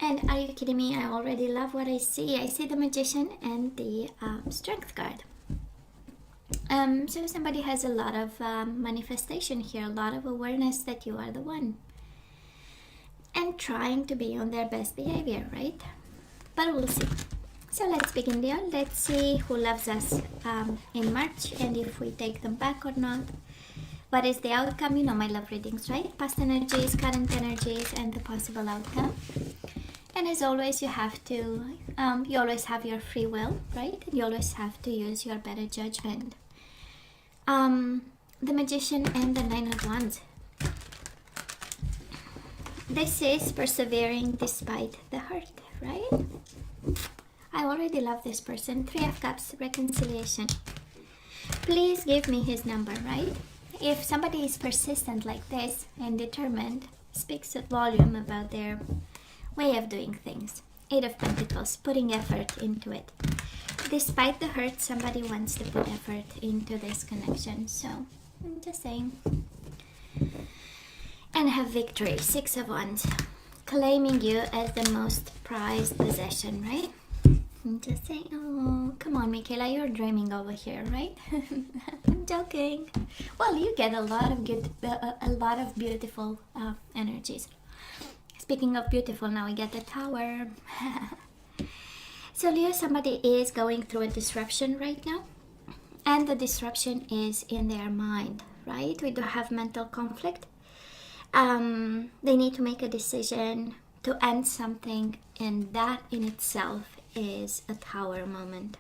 And are you kidding me? I already love what I see. I see the Magician and the Strength card. So somebody has a lot of manifestation here, a lot of awareness that you are the one. And trying to be on their best behavior, right? But we'll see. So let's begin, Leo. Let's see who loves us in March and if we take them back or not. What is the outcome? You know my love readings, right? Past energies, current energies, and the possible outcome. And as always, you have to, you always have your free will, right? And you always have to use your better judgment. The Magician and the Nine of Wands. This is persevering despite the hurt, right? I already love this person. Three of Cups, reconciliation. Please give me his number, right? If somebody is persistent like this and determined, speaks a volume about their way of doing things. Eight of Pentacles, putting effort into it. Despite the hurt, somebody wants to put effort into this connection. So, I'm just saying. And have victory. Six of Wands, claiming you as the most prized possession, right? I'm just saying, oh, come on, Michaela, you're dreaming over here, right? I'm joking. Well, you get a lot of beautiful energies. Speaking of beautiful, now we get the Tower. So, Leo, somebody is going through a disruption right now, and the disruption is in their mind, right? We do have mental conflict. They need to make a decision to end something, and that in itself is a Tower moment.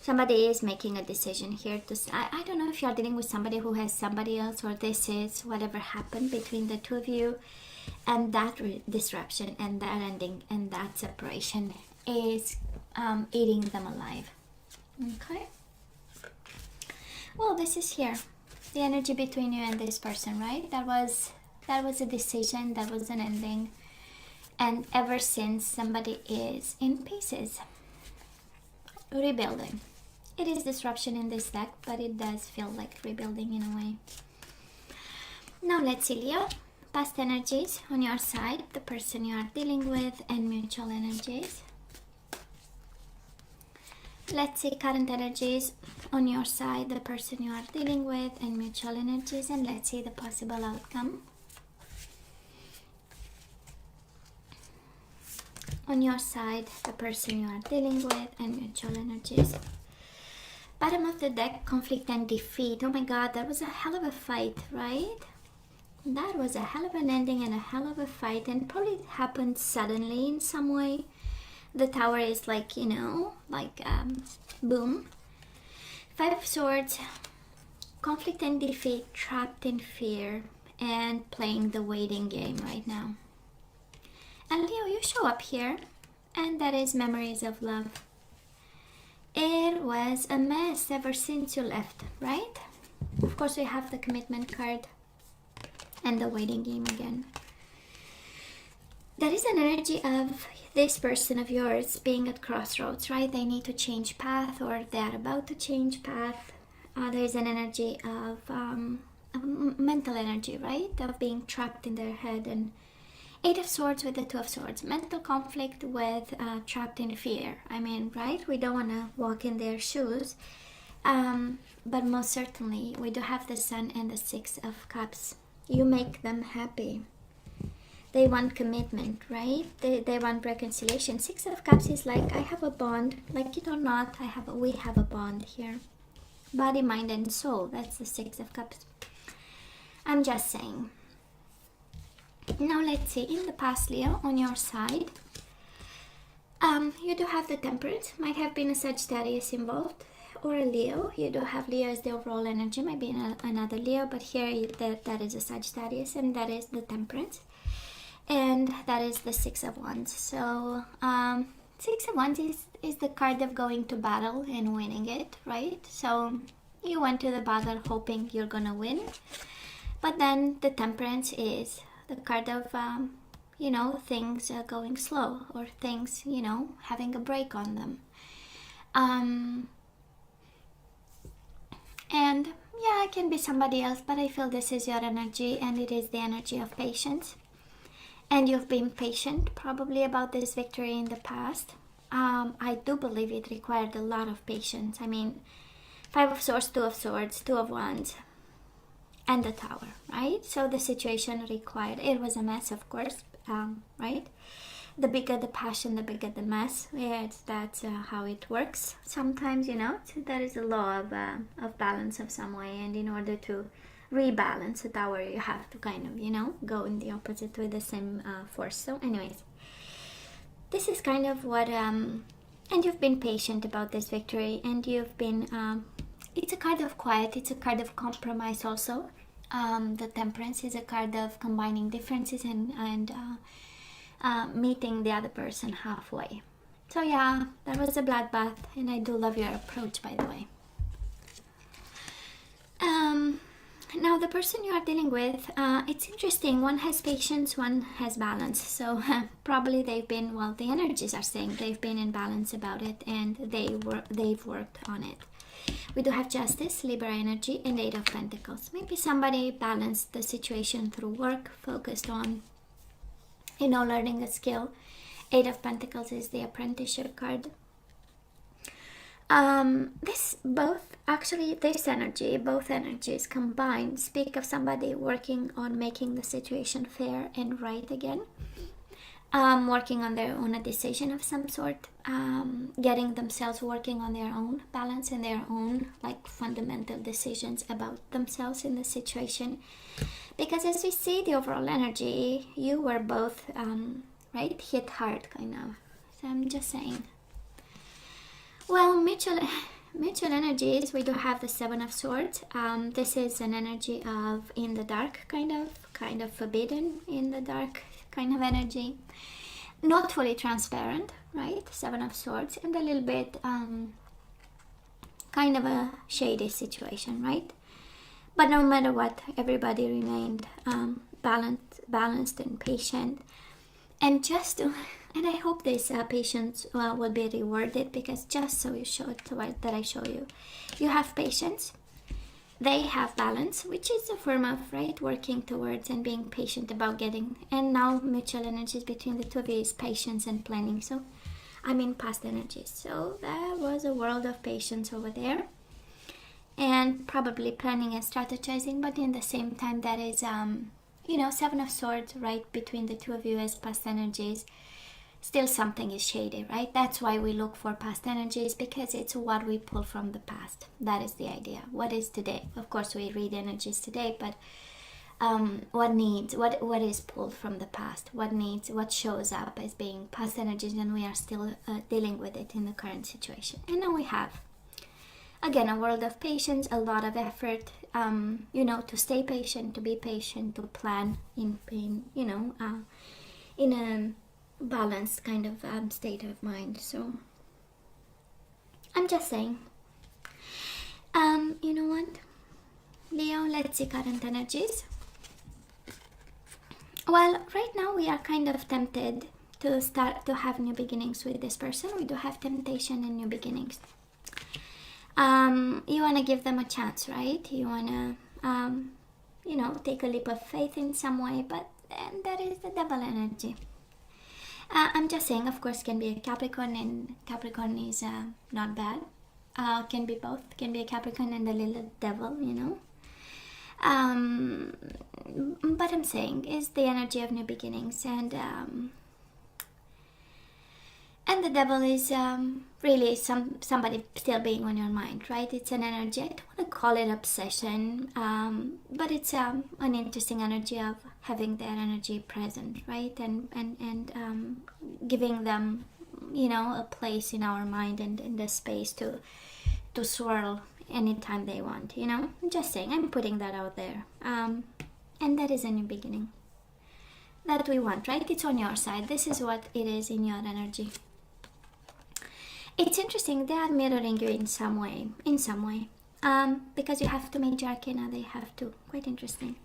Somebody is making a decision here to I don't know if you're dealing with somebody who has somebody else, or this is whatever happened between the two of you, and that disruption and that ending and that separation is eating them alive. Okay, well, this is here the energy between you and this person, right? That was a decision, that was an ending. And ever since, somebody is in pieces, rebuilding. It is disruption in this deck, but it does feel like rebuilding in a way. Now let's see, Leo. Past energies on your side, the person you are dealing with, and mutual energies. Let's see current energies on your side, the person you are dealing with, and mutual energies. And let's see the possible outcome. On your side, the person you are dealing with, and mutual energies. Bottom of the deck, conflict and defeat. Oh my god, that was a hell of a fight, right? That was a hell of an ending and a hell of a fight, and probably it happened suddenly in some way. The Tower is like, you know, like boom. Five of Swords, conflict and defeat, trapped in fear, and playing the waiting game right now. And Leo, you show up here, and that is memories of love. It was a mess ever since you left, right? Of course, we have the commitment card and the waiting game again. There is an energy of this person of yours being at crossroads, right? They need to change path, or they're about to change path. There is an energy of mental energy, right? Of being trapped in their head. And Eight of Swords with the Two of Swords. Mental conflict with trapped in fear. I mean, right? We don't want to walk in their shoes. But most certainly, we do have the Sun and the Six of Cups. You make them happy. They want commitment, right? They want reconciliation. Six of Cups is like, I have a bond. Like it or not, we have a bond here. Body, mind, and soul. That's the Six of Cups. I'm just saying. Now let's see, in the past, Leo, on your side, you do have the Temperance. Might have been a Sagittarius involved, or a Leo. You do have Leo as the overall energy, might be another Leo, but here that is a Sagittarius, and that is the Temperance, and that is the Six of Wands. So Six of Wands is the card of going to battle and winning it, right? So you went to the battle hoping you're gonna win, but then the Temperance is the card of, you know, things going slow, or things, you know, having a break on them. And yeah, it can be somebody else, but I feel this is your energy, and it is the energy of patience. And you've been patient probably about this victory in the past. I do believe it required a lot of patience. I mean, Five of Swords, Two of Swords, Two of Wands, and the Tower, right? So the situation required, it was a mess, of course, right? The bigger the passion, the bigger the mess. That's how it works. Sometimes, there is a law of balance of some way, and in order to rebalance a tower, you have to kind of, go in the opposite with the same force. So anyways, this is kind of what, and you've been patient about this victory, and you've been, it's a card of quiet, it's a card of compromise also. The Temperance is a card of combining differences and meeting the other person halfway. So yeah, that was a bloodbath, and I do love your approach, by the way. Now the person you are dealing with, it's interesting. One has patience, one has balance. So probably they've been, well, the energies are saying they've been in balance about it, and they've worked on it. We do have Justice, Libra energy, and Eight of Pentacles. Maybe somebody balanced the situation through work, focused on, learning a skill. Eight of Pentacles is the apprenticeship card. Both energies combined speak of somebody working on making the situation fair and right again. Working on a decision of some sort, getting themselves working on their own balance and their own fundamental decisions about themselves in the situation. Because as we see the overall energy, you were both hit hard kind of. So I'm just saying. Well, mutual energies, we do have the Seven of Swords. This is an energy of in the dark kind of forbidden in the dark kind of energy. Not fully transparent, right? Seven of Swords, and a little bit kind of a shady situation, right? But no matter what, everybody remained balanced and patient. And and I hope this patience will be rewarded, because just so you show it that I show you, you have patience. They have balance, which is a form of working towards and being patient about getting. And now mutual energies between the two of you is patience and planning. So I mean past energies. So there was a world of patience over there, and probably planning and strategizing. But in the same time, that is Seven of Swords right between the two of you as past energies. Still something is shady, right? That's why we look for past energies, because it's what we pull from the past. That is the idea. What is today? Of course, we read energies today, but what is pulled from the past? What shows up as being past energies, and we are still dealing with it in the current situation. And now we have, again, a world of patience, a lot of effort, to stay patient, to be patient, to plan in a balanced kind of state of mind. So I'm just saying, you know what, Leo, let's see current energies. Well, right now we are kind of tempted to start to have new beginnings with this person. We do have temptation and new beginnings. You want to give them a chance, right? You want to take a leap of faith in some way, but then that is the devil energy. I'm just saying, of course, can be a Capricorn, and Capricorn is not bad. Can be both. Can be a Capricorn and a little devil, But I'm saying is the energy of new beginnings, and the devil is really somebody still being on your mind, right? It's an energy. I don't want to call it obsession, but it's an interesting energy of having their energy present, right? And giving them, a place in our mind and in the space to swirl anytime they want. I'm just saying. I'm putting that out there, and that is a new beginning that we want, right? It's on your side. This is what it is in your energy. It's interesting, they are mirroring you in some way, because you have two major arcana, they have two. Quite interesting.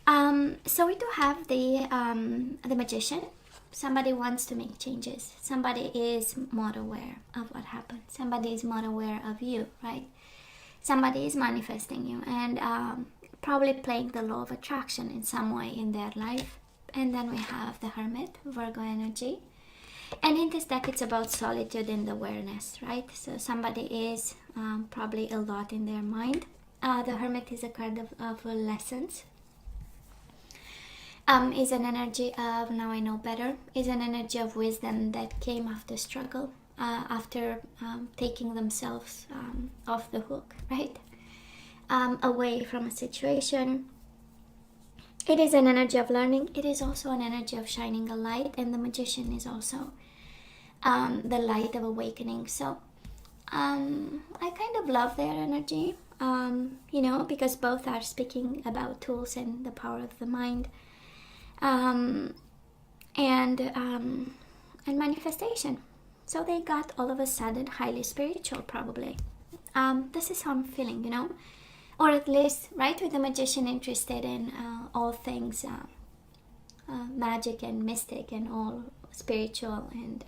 So we do have the Magician. Somebody wants to make changes. Somebody is more aware of what happened. Somebody is more aware of you, right? Somebody is manifesting you, and probably playing the law of attraction in some way in their life, And then we have the Hermit, Virgo energy. And in this deck, it's about solitude and awareness, right? So somebody is probably a lot in their mind. The Hermit is a card of lessons. Is an energy of now I know better. Is an energy of wisdom that came after struggle, after taking themselves off the hook, right? Away from a situation. It is an energy of learning. It is also an energy of shining a light, and the Magician is also the light of awakening. So I kind of love their energy, because both are speaking about tools and the power of the mind, and manifestation. So they got all of a sudden highly spiritual, probably. This is how I'm feeling, or at least, right, with the Magician interested in all things magic and mystic and all spiritual, and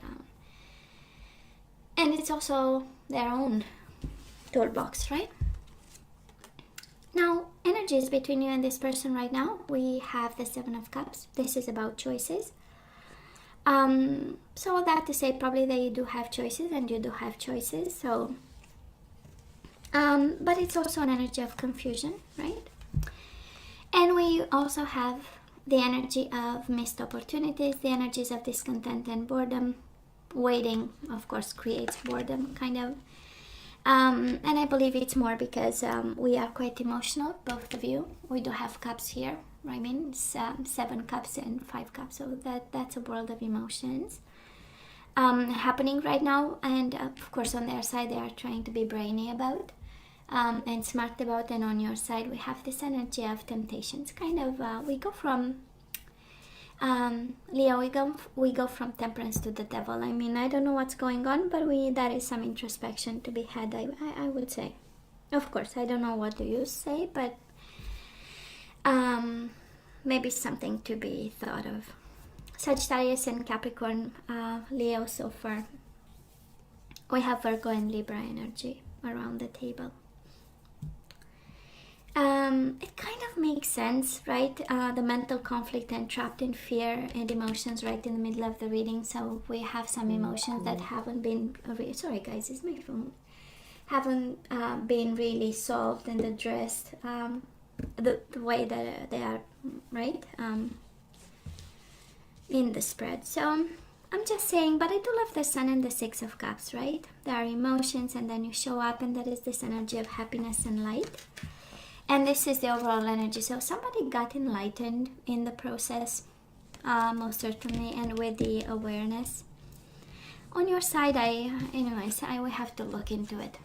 it's also their own toolbox, right? Now, energies between you and this person right now, we have the Seven of Cups. This is about choices. So that to say, probably they do have choices and you do have choices. So, but it's also an energy of confusion, right? And we also have the energy of missed opportunities, the energies of discontent and boredom. Waiting, of course, creates boredom, kind of. And I believe it's more because we are quite emotional, both of you. We do have cups here. I mean, 7 cups and 5 cups. So that's a world of emotions happening right now. And of course, on their side, they are trying to be brainy about and smart about. And on your side, we have this energy of temptations. Kind of, we go from Leo, we go from Temperance to the Devil. I mean, I don't know what's going on, but there is some introspection to be had, I would say. Of course, I don't know what do you say, but maybe something to be thought of. Sagittarius and Capricorn, Leo so far. We have Virgo and Libra energy around the table. It kind of makes sense, right? The mental conflict and trapped in fear and emotions right in the middle of the reading. So we have some emotions that haven't been, sorry guys, it's my phone, haven't been really solved and addressed the way that they are, right? In the spread. So I'm just saying, but I do love the Sun and the Six of Cups, right? There are emotions and then you show up, and that is this energy of happiness and light. And this is the overall energy. So somebody got enlightened in the process, most certainly, and with the awareness. On your side, I will have to look into it.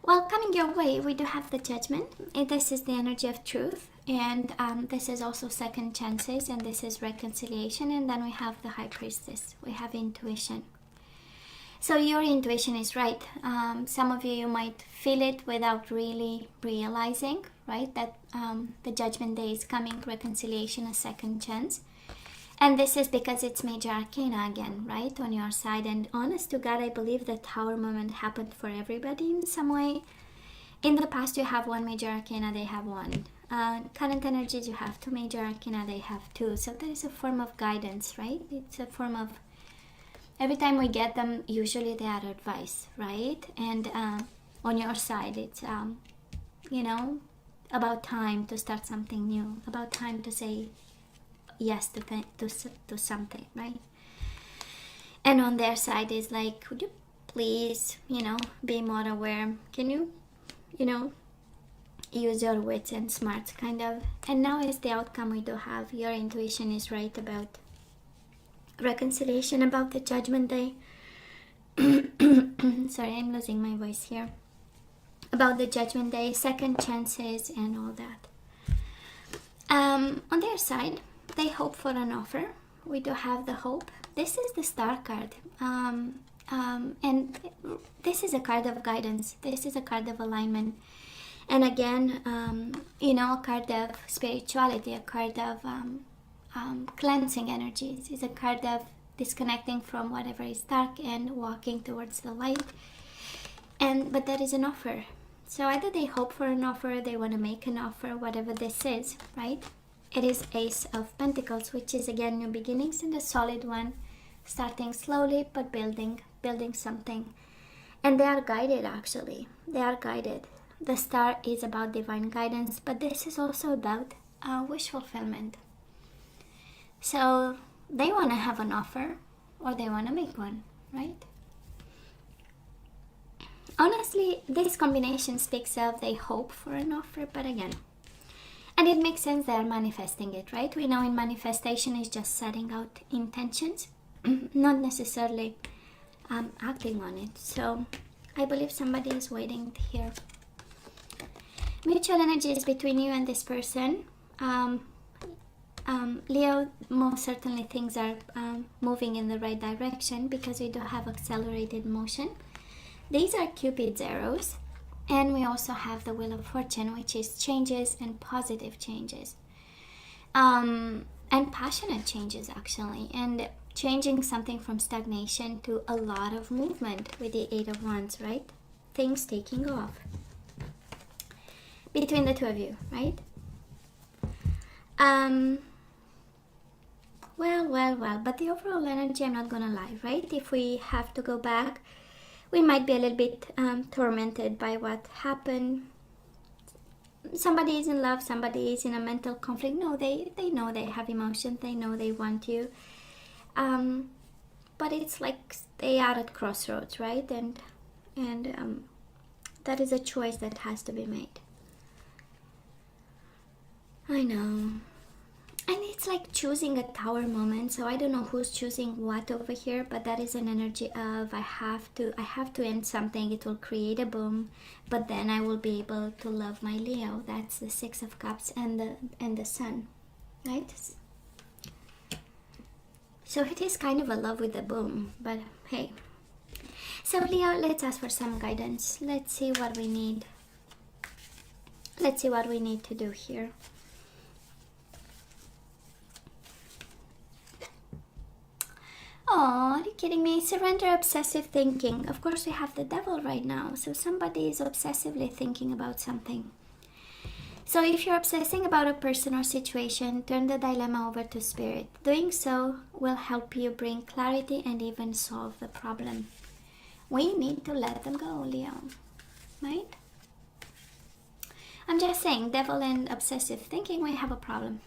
Well, coming your way, we do have the Judgment. And this is the energy of truth. And this is also second chances, and this is reconciliation. And then we have the High Priestess. We have intuition. So your intuition is right. Some of you might feel it without really realizing, right? That the Judgment Day is coming, reconciliation, a second chance. And this is because it's major arcana again, right? On your side. And honest to God, I believe the Tower moment happened for everybody in some way. In the past, you have 1 major arcana, they have 1. Current energies, you have 2 major arcana, they have 2. So there is a form of guidance, right? It's a form of, every time we get them, usually they are advice, right? And on your side, it's, about time to start something new, about time to say yes to something, right? And on their side is like, would you please, be more aware? Can you, use your wits and smarts, kind of. And now is the outcome we do have. Your intuition is right about reconciliation, about the Judgment Day. Sorry, I'm losing my voice here. About the Judgment Day, second chances, and all that. On their side, they hope for an offer. We do have the hope. This is the Star card. And this is a card of guidance. This is a card of alignment. And again, a card of spirituality, a card of cleansing energies. It's a card of disconnecting from whatever is dark and walking towards the light. But there is an offer. So either they hope for an offer, they want to make an offer, whatever this is, right? It is Ace of Pentacles, which is again new beginnings and a solid one, starting slowly but building something. And they are guided, actually. They are guided. The star is about divine guidance, but this is also about wish fulfillment. So they want to have an offer, or they want to make one, right? Honestly, this combination speaks of they hope for an offer, but again, and it makes sense they are manifesting it, right? We know in manifestation is just setting out intentions, not necessarily acting on it. So I believe somebody is waiting here. Mutual energy is between you and this person. Leo, most certainly things are moving in the right direction because we do have accelerated motion. These are Cupid's arrows, and we also have the Wheel of Fortune, which is changes and positive changes, and passionate changes, actually, and changing something from stagnation to a lot of movement with the Eight of Wands, right? Things taking off between the two of you, right? Well, but the overall energy, I'm not gonna lie, right? If we have to go back, we might be a little bit tormented by what happened. Somebody is in love, somebody is in a mental conflict. No, they know they have emotions, they know they want you. But it's like they are at crossroads, right? And that is a choice that has to be made. I know. And it's like choosing a tower moment. So I don't know who's choosing what over here, but that is an energy of I have to end something. It will create a boom, but then I will be able to love my Leo. That's the Six of Cups and the Sun, right? So it is kind of a love with a boom, but hey. So Leo, let's ask for some guidance. Let's see what we need. Let's see what we need to do here. Oh, are you kidding me? Surrender obsessive thinking. Of course, we have the devil right now. So somebody is obsessively thinking about something. So if you're obsessing about a person or situation, turn the dilemma over to spirit. Doing so will help you bring clarity and even solve the problem. We need to let them go, Leo. Right? I'm just saying, devil and obsessive thinking, we have a problem.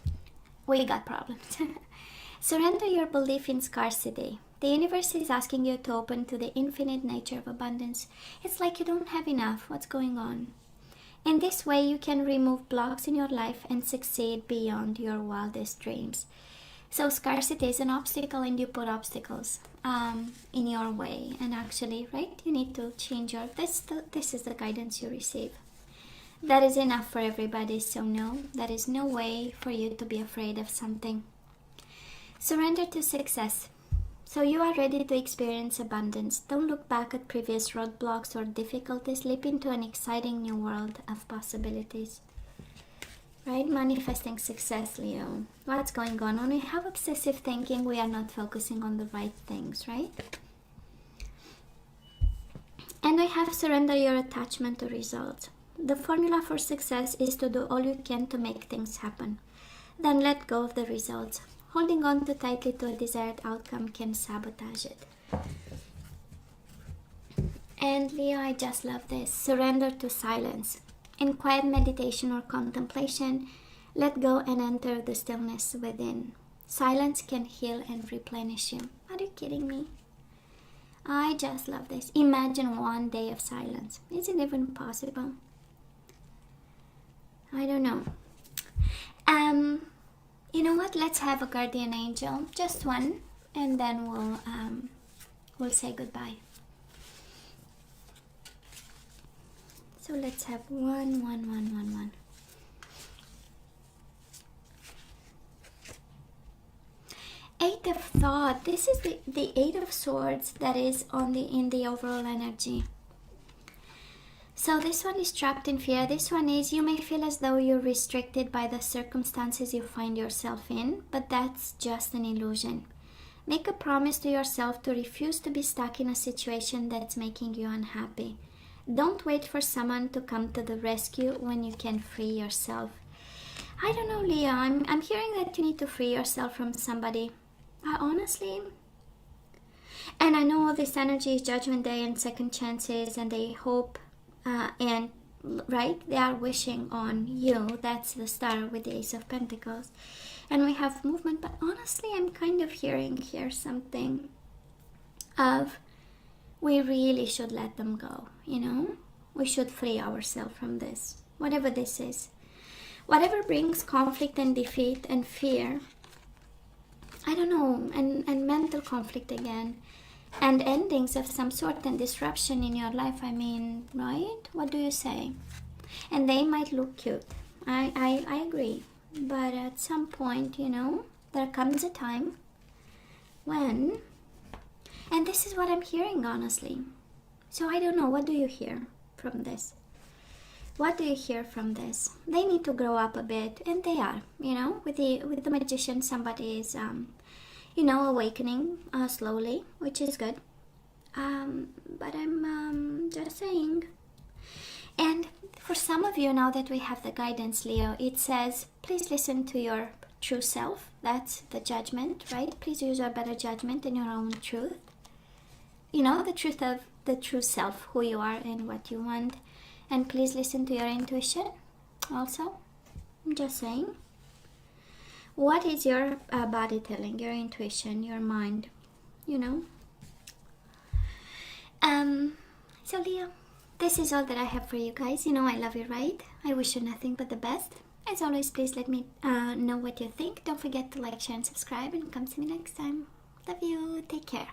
We got problems. Surrender your belief in scarcity. The universe is asking you to open to the infinite nature of abundance. It's like you don't have enough. What's going on? In this way, you can remove blocks in your life and succeed beyond your wildest dreams. So scarcity is an obstacle, and you put obstacles in your way. And actually, right, you need to change your... This is the guidance you receive. That is enough for everybody. So no, that is no way for you to be afraid of something. Surrender to success. So you are ready to experience abundance. Don't look back at previous roadblocks or difficulties. Leap into an exciting new world of possibilities. Right? Manifesting success, Leo. What's going on? When we have obsessive thinking, we are not focusing on the right things, right? And we have surrender your attachment to results. The formula for success is to do all you can to make things happen. Then let go of the results. Holding on too tightly to a desired outcome can sabotage it. And Leo, I just love this. Surrender to silence. In quiet meditation or contemplation, let go and enter the stillness within. Silence can heal and replenish you. Are you kidding me? I just love this. Imagine one day of silence. Is it even possible? I don't know. You know what? Let's have a guardian angel, just one, and then we'll say goodbye. So let's have one. Eight of Thought. This is the Eight of Swords that is in the overall energy. So this one is trapped in fear. This one is you may feel as though you're restricted by the circumstances you find yourself in, but that's just an illusion. Make a promise to yourself to refuse to be stuck in a situation that's making you unhappy. Don't wait for someone to come to the rescue when you can free yourself. I don't know, Leo. I'm hearing that you need to free yourself from somebody. Honestly. And I know this energy is Judgment Day and second chances, and they hope and right, they are wishing on you. That's the star with the Ace of Pentacles. And we have movement, but honestly, I'm kind of hearing here something of we really should let them go, you know? We should free ourselves from this, whatever this is. Whatever brings conflict and defeat and fear, I don't know, and mental conflict again, and endings of some sort and disruption in your life, I mean, right? What do you say? And they might look cute. I agree. But at some point, you know, there comes a time when, and this is what I'm hearing, honestly. So I don't know, what do you hear from this? What do you hear from this? They need to grow up a bit, and they are, you know, with the Magician, somebody is, you know, awakening slowly, which is good. But I'm just saying. And for some of you, now that we have the guidance, Leo, it says, please listen to your true self. That's the judgment, right? Please use your better judgment and your own truth. You know, the truth of the true self, who you are and what you want. And please listen to your intuition also. I'm just saying. What is your body telling, your intuition, your mind, you know? So Leo, this is all that I have for you guys. You know I love you, right? I wish you nothing but the best. As always, please let me know what you think. Don't forget to like, share, and subscribe. And come see me next time. Love you. Take care.